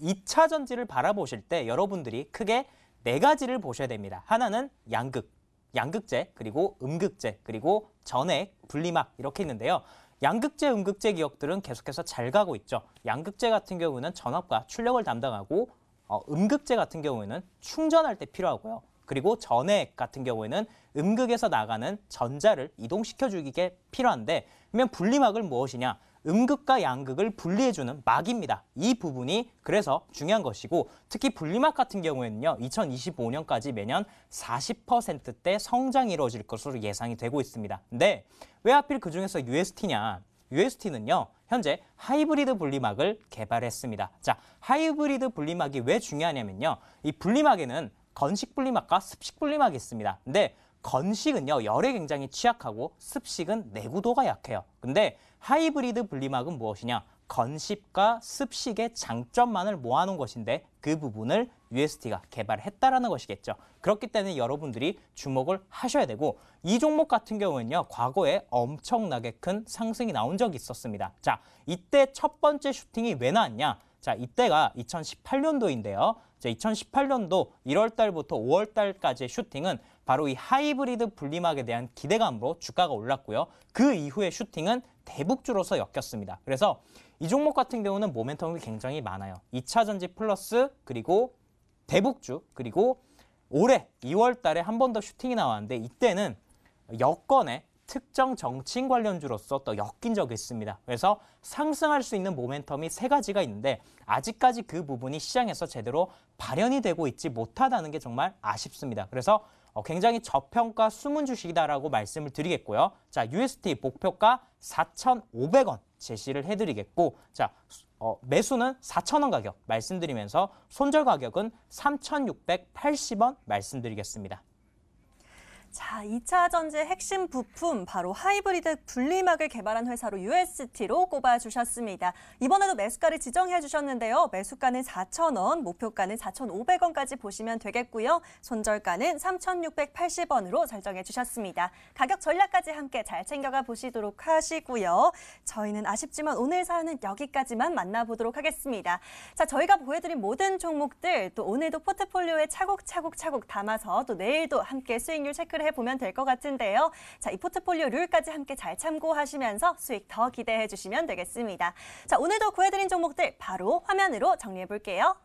2차 전지를 바라보실 때 여러분들이 크게 4가지를 보셔야 됩니다. 하나는 양극재, 그리고 음극재, 그리고 전액, 분리막 이렇게 있는데요. 양극재, 음극재 기업들은 계속해서 잘 가고 있죠. 양극재 같은 경우는 전압과 출력을 담당하고 음극재 같은 경우에는 충전할 때 필요하고요. 그리고 전액 같은 경우에는 음극에서 나가는 전자를 이동시켜주기에 필요한데 그러면 분리막을 무엇이냐? 음극과 양극을 분리해주는 막입니다. 이 부분이 그래서 중요한 것이고 특히 분리막 같은 경우에는요. 2025년까지 매년 40%대 성장이 이루어질 것으로 예상이 되고 있습니다. 근데 왜 하필 그중에서 UST냐? UST는요. 현재 하이브리드 분리막을 개발했습니다. 자, 하이브리드 분리막이 왜 중요하냐면요. 이 분리막에는 건식 분리막과 습식 분리막이 있습니다. 근데 건식은요, 열에 굉장히 취약하고 습식은 내구도가 약해요. 근데 하이브리드 분리막은 무엇이냐? 건식과 습식의 장점만을 모아놓은 것인데 그 부분을 UST가 개발했다라는 것이겠죠. 그렇기 때문에 여러분들이 주목을 하셔야 되고 이 종목 같은 경우는요, 과거에 엄청나게 큰 상승이 나온 적이 있었습니다. 자, 이때 첫 번째 슈팅이 왜 나왔냐? 자, 이때가 2018년도인데요. 자, 2018년도 1월 달부터 5월 달까지의 슈팅은 바로 이 하이브리드 분리막에 대한 기대감으로 주가가 올랐고요. 그 이후의 슈팅은 대북주로서 엮였습니다. 그래서 이 종목 같은 경우는 모멘텀이 굉장히 많아요. 2차 전지 플러스 그리고 대북주 그리고 올해 2월 달에 한 번 더 슈팅이 나왔는데 이때는 여권에 특정 정치인 관련주로서 또 엮인 적이 있습니다. 그래서 상승할 수 있는 모멘텀이 3가지가 있는데 아직까지 그 부분이 시장에서 제대로 발현이 되고 있지 못하다는 게 정말 아쉽습니다. 그래서 굉장히 저평가 숨은 주식이다라고 말씀을 드리겠고요. 자, UST 목표가 4,500원 제시를 해드리겠고 자, 매수는 4,000원 가격 말씀드리면서 손절 가격은 3,680원 말씀드리겠습니다. 자, 2차 전지의 핵심 부품 바로 하이브리드 분리막을 개발한 회사로 UST로 꼽아주셨습니다. 이번에도 매수가를 지정해 주셨는데요. 매수가는 4,000원, 목표가는 4,500원까지 보시면 되겠고요. 손절가는 3,680원으로 설정해 주셨습니다. 가격 전략까지 함께 잘 챙겨가 보시도록 하시고요. 저희는 아쉽지만 오늘 사연은 여기까지만 만나보도록 하겠습니다. 자, 저희가 보여드린 모든 종목들 또 오늘도 포트폴리오에 차곡차곡 담아서 또 내일도 함께 수익률 체크를 해보면 될 것 같은데요. 자, 이 포트폴리오 룰까지 함께 잘 참고하시면서 수익 더 기대해 주시면 되겠습니다. 자, 오늘도 구해드린 종목들 바로 화면으로 정리해 볼게요.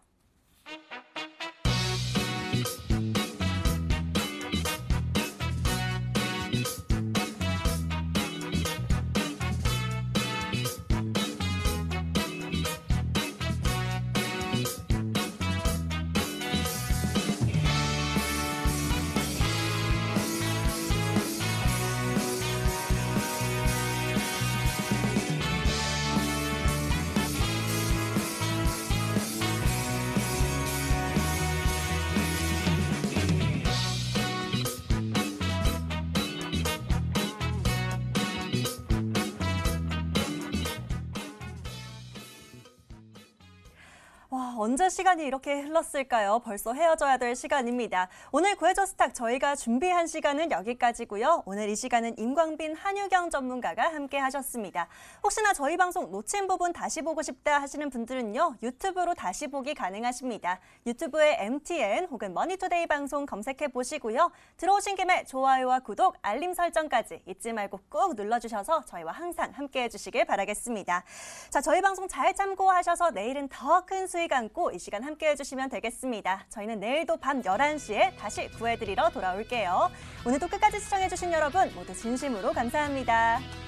언제 시간이 이렇게 흘렀을까요? 벌써 헤어져야 될 시간입니다. 오늘 구해줘 스탁 저희가 준비한 시간은 여기까지고요. 오늘 이 시간은 임광빈 한유경 전문가가 함께 하셨습니다. 혹시나 저희 방송 놓친 부분 다시 보고 싶다 하시는 분들은요. 유튜브로 다시 보기 가능하십니다. 유튜브에 MTN 혹은 머니투데이 방송 검색해 보시고요. 들어오신 김에 좋아요와 구독, 알림 설정까지 잊지 말고 꾹 눌러주셔서 저희와 항상 함께 해주시길 바라겠습니다. 자, 저희 방송 잘 참고하셔서 내일은 더 큰 수익 안고 이 시간 함께 해주시면 되겠습니다. 저희는 내일도 밤 11시에 다시 구해드리러 돌아올게요. 오늘도 끝까지 시청해주신 여러분 모두 진심으로 감사합니다.